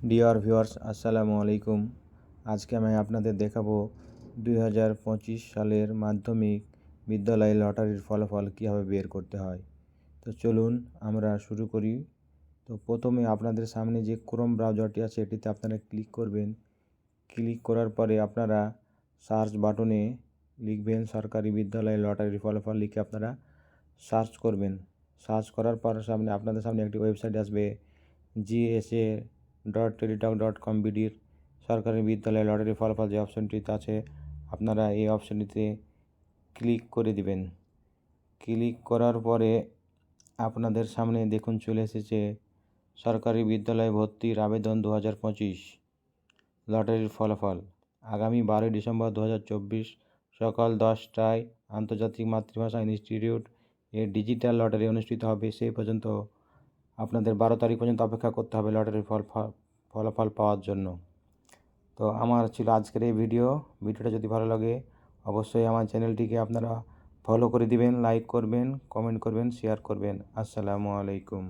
Dear viewers, আসসালামু আলাইকুম। আজকে আমি আপনাদের দেখাবো 2025 সালের মাধ্যমিক বিদ্যালয় লটারির ফলাফল কীভাবে বের করতে হয়। তো চলুন আমরা শুরু করি। তো প্রথমে আপনাদের সামনে যে ক্রোম ব্রাউজারটি আছে এটিতে আপনারা ক্লিক করবেন। ক্লিক করার পরে আপনারা সার্চ বাটনে লিখবেন সরকারি বিদ্যালয় লটারির ফলাফল লিখে আপনারা সার্চ করবেন। সার্চ করার পর আপনাদের সামনে একটি ওয়েবসাইট আসবে, gsa.teletalk.com/bdর সরকারি বিদ্যালয় লটারি ফলাফল যে অপশনটিতে আছে আপনারা এই অপশনটিতে ক্লিক করে দিবেন। ক্লিক করার পরে আপনাদের সামনে দেখুন চলে এসেছে সরকারি বিদ্যালয়ে ভর্তির আবেদন 2025 লটারির ফলাফল। আগামী 12 ডিসেম্বর 2024 সকাল 10টায় আন্তর্জাতিক মাতৃভাষা ইনস্টিটিউট এর ডিজিটাল লটারি অনুষ্ঠিত হবে। সেই পর্যন্ত আপনাদের 12 তারিখ পর্যন্ত অপেক্ষা করতে হবে লটারির ফলাফল পাওয়ার জন্য। তো আমার ছিল আজকের এই ভিডিওটা যদি ভালো লাগে অবশ্যই আমার চ্যানেলটিকে আপনারা ফলো করে দিবেন, লাইক করবেন, কমেন্ট করবেন, শেয়ার করবেন। আসসালামু আলাইকুম।